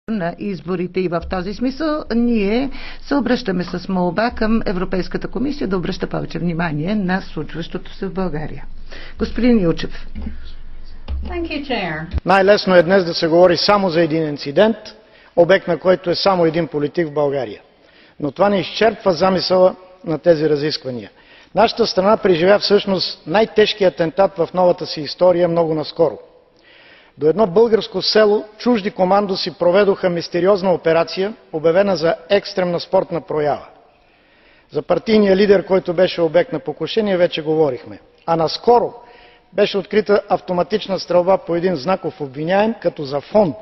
на изборите и в този смисъл ние се обръщаме с молба към Европейската комисия да обръща повече внимание на случващото се в България. Господин Илчев. Най-лесно е днес да се говори само за един инцидент, обект на който е само един политик в България. Но това не изчерпва замисъла на тези разисквания. Нашата страна преживя всъщност най-тежкия атентат в новата си история много наскоро. До едно българско село чужди командоси проведоха мистериозна операция, обявена за екстремна спортна проява. За партийния лидер, който беше обект на покушение, вече говорихме. А наскоро беше открита автоматична стрелба по един знаков обвиняем, като за фон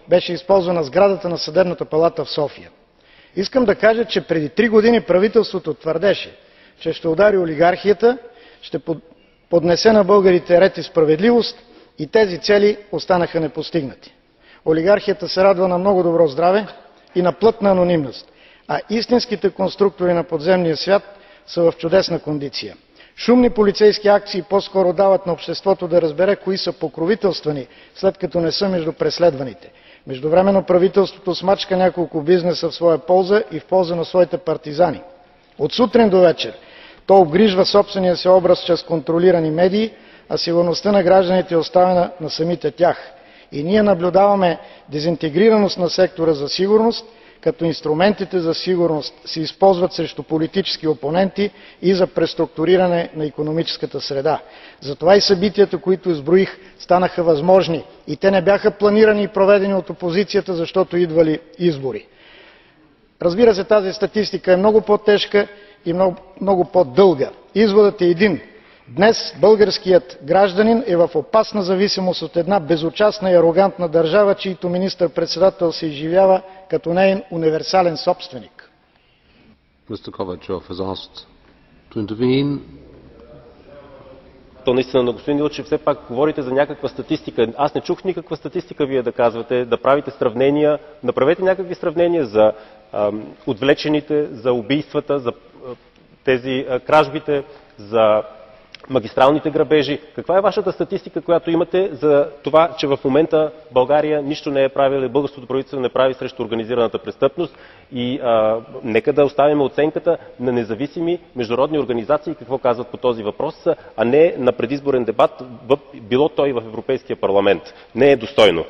беше използвана сградата на Съдебната палата в София. Искам да кажа, че преди 3 години правителството твърдеше, че ще удари олигархията, ще поднесе на българите ред и справедливост, и тези цели останаха непостигнати. Олигархията се радва на много добро здраве и на плътна анонимност, а истинските конструктори на подземния свят са в чудесна кондиция. Шумни полицейски акции по-скоро дават на обществото да разбере кои са покровителствани, след като не са между преследваните. Междувременно правителството смачка няколко бизнеса в своя полза и в полза на своите партизани. От сутрин до вечер то обгрижва собствения си образ чрез контролирани медии, а сигурността на гражданите е оставена на самите тях. И ние наблюдаваме дезинтегрираност на сектора за сигурност, като инструментите за сигурност се използват срещу политически опоненти и за преструктуриране на икономическата среда. Затова и събитията, които изброих, станаха възможни и те не бяха планирани и проведени от опозицията, защото идвали избори. Разбира се, тази статистика е много по-тежка и много по-дълга. Изводът е един. Днес българският гражданин е в опасна зависимост от една безучастна и арогантна държава, чийто министър-председател се изживява като неин универсален собственик. То наистина на господин Илчев все пак говорите за някаква статистика. Аз не чух никаква статистика вие да казвате, да правите сравнения. Направете някакви сравнения за отвлечените, за убийствата, за тези кражбите, за магистралните грабежи. Каква е вашата статистика, която имате за това, че в момента България нищо не е правила и българското правителство не прави срещу организираната престъпност? И нека да оставим оценката на независими международни организации какво казват по този въпрос, а не на предизборен дебат, било той в Европейския парламент. Не е достойно.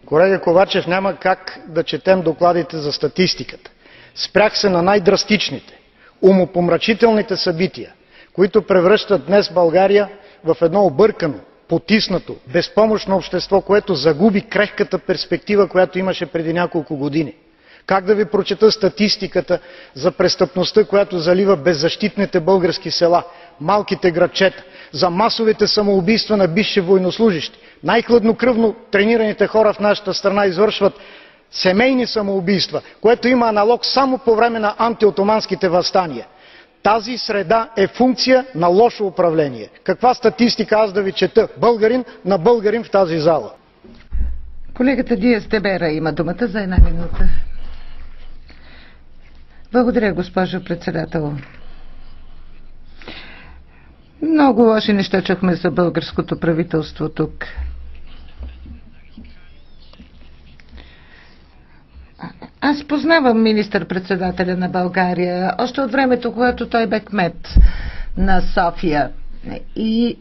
Колега Ковачев, няма как да четем докладите за статистиката. Спрях се на най-драстичните, умопомрачителните събития, които превръщат днес България в едно объркано, потиснато, безпомощно общество, което загуби крехката перспектива, която имаше преди няколко години. Как да ви прочета статистиката за престъпността, която залива беззащитните български села, малките градчета, за масовите самоубийства на бивши военнослужещи? Най-хладнокръвно тренираните хора в нашата страна извършват семейни самоубийства, което има аналог само по време на антиотоманските въстания. Тази среда е функция на лошо управление. Каква статистика аз да ви чета? Българин на българин в тази зала. Колегата Диас де Мера има думата за 1 минута. Благодаря, госпожо председател. Много лоши неща чухме за българското правителство тук. Аз познавам министър-председателя на България още от времето, когато той бе кмет на София. И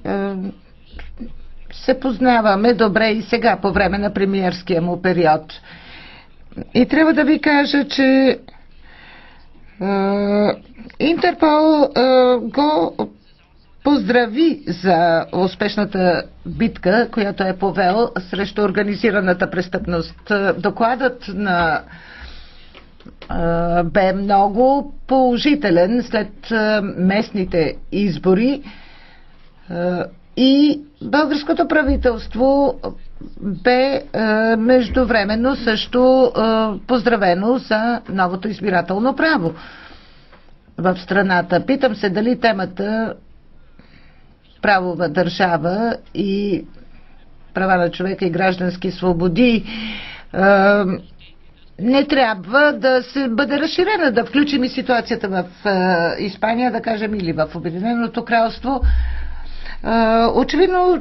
се познаваме добре и сега, по време на премиерския му период. И трябва да ви кажа, че Интерпол го поздрави за успешната битка, която е повел срещу организираната престъпност. Докладът на бе много положителен след местните избори и българското правителство бе междувременно също поздравено за новото избирателно право в страната. Питам се дали темата правова държава и права на човека и граждански свободи не трябва да се бъде разширена, да включим и ситуацията в Испания, да кажем, или в Обединеното кралство. Очевидно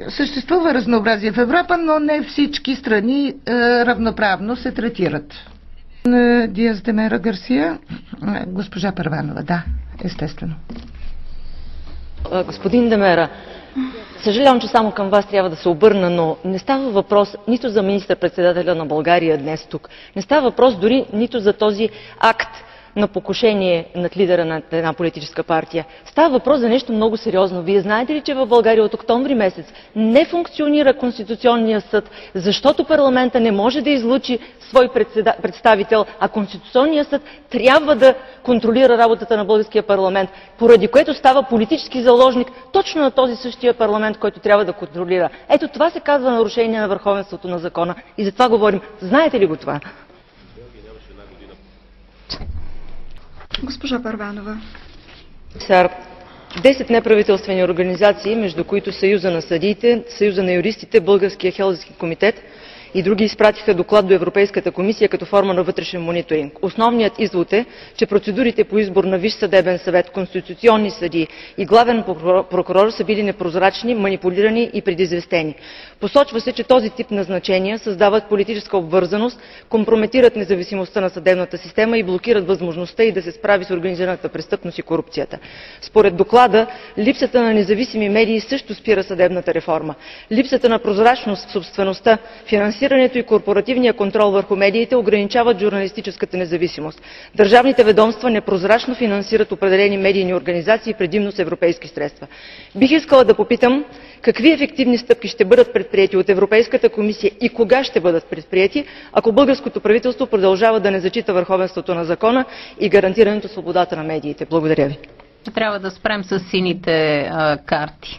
съществува разнообразие в Европа, но не всички страни равноправно се третират. Диаз де Мера Гарсия, госпожа Първанова, да, естествено. Господин Демера, съжалявам, че само към вас трябва да се обърна, но не става въпрос нито за министър-председателя на България днес тук. Не става въпрос дори нито за този акт на покушение над лидера на една политическа партия. Става въпрос за нещо много сериозно. Вие знаете ли, че в България от октомври месец не функционира Конституционния съд, защото парламента не може да излучи свой представител, а Конституционният съд трябва да контролира работата на българския парламент, поради което става политически заложник точно на този същия парламент, който трябва да контролира. Ето това се казва нарушение на върховенството на закона и за това говорим. Знаете ли го това? Госпожа Първанова. 10 неправителствени организации, между които Съюза на съдиите, Съюза на юристите, Българския Хелзинкски комитет и други изпратиха доклад до Европейската комисия като форма на вътрешен мониторинг. Основният извод е, че процедурите по избор на Висш съдебен съвет, конституционни съдии и главен прокурор са били непрозрачни, манипулирани и предизвестени. Посочва се, че този тип назначения създават политическа обвързаност, компрометират независимостта на съдебната система и блокират възможността и да се справи с организираната престъпност и корупцията. Според доклада, липсата на независими медии също спира съдебната реформа. Липсата на прозрачност в собствеността, финансирането и корпоративния контрол върху медиите ограничават журналистическата независимост. Държавните ведомства непрозрачно финансират определени медийни организации, предимно с европейски средства. Бих искала да попитам какви ефективни стъпки ще бъдат предприети от Европейската комисия и кога ще бъдат предприети, ако българското правителство продължава да не зачита върховенството на закона и гарантирането свободата на медиите. Благодаря ви. Трябва да спрем с сините карти.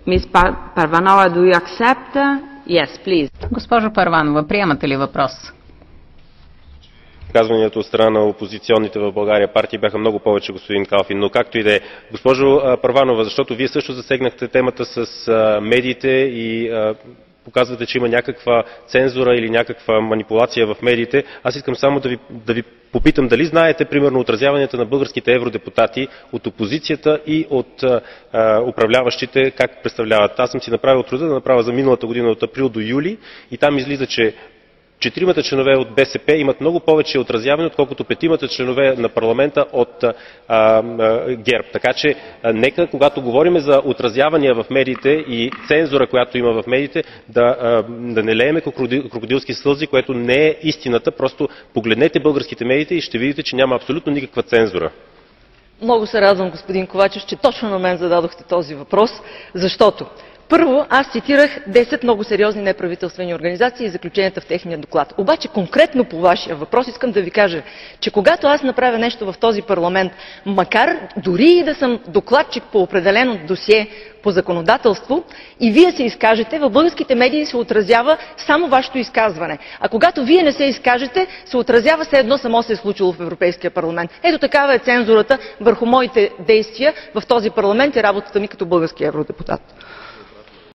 Miss Parvanova, do you accept? Yes, please. Госпожо Първанова, приемате ли въпрос? Изказванията от страна на опозиционните в България партии бяха много повече, господин Калфин, но както и да е. Госпожо Първанова, защото вие също засегнахте темата с медиите и показвате, че има някаква цензура или някаква манипулация в медиите. Аз искам само да ви попитам дали знаете, примерно, отразяванията на българските евродепутати от опозицията и от управляващите, как представляват. Аз съм си направил труда да направя за миналата година от април до юли и там излиза, че 4-мата членове от БСП имат много повече отразяване, отколкото 5-мата членове на парламента от ГЕРБ. Така че нека, когато говорим за отразявания в медиите и цензура, която има в медиите, да не лееме крокодилски сълзи, което не е истината. Просто погледнете българските медиите и ще видите, че няма абсолютно никаква цензура. Много се радвам, господин Ковачев, че точно на мен зададохте този въпрос, защото първо, аз цитирах 10 много сериозни неправителствени организации и заключенията в техния доклад. Обаче конкретно по вашия въпрос искам да ви кажа, че когато аз направя нещо в този парламент, макар дори и да съм докладчик по определено досие по законодателство и вие се изкажете, в българските медии се отразява само вашето изказване. А когато вие не се изкажете, се отразява все едно само се е случило в Европейския парламент. Ето такава е цензурата върху моите действия в този парламент и работата ми като български евродепутат.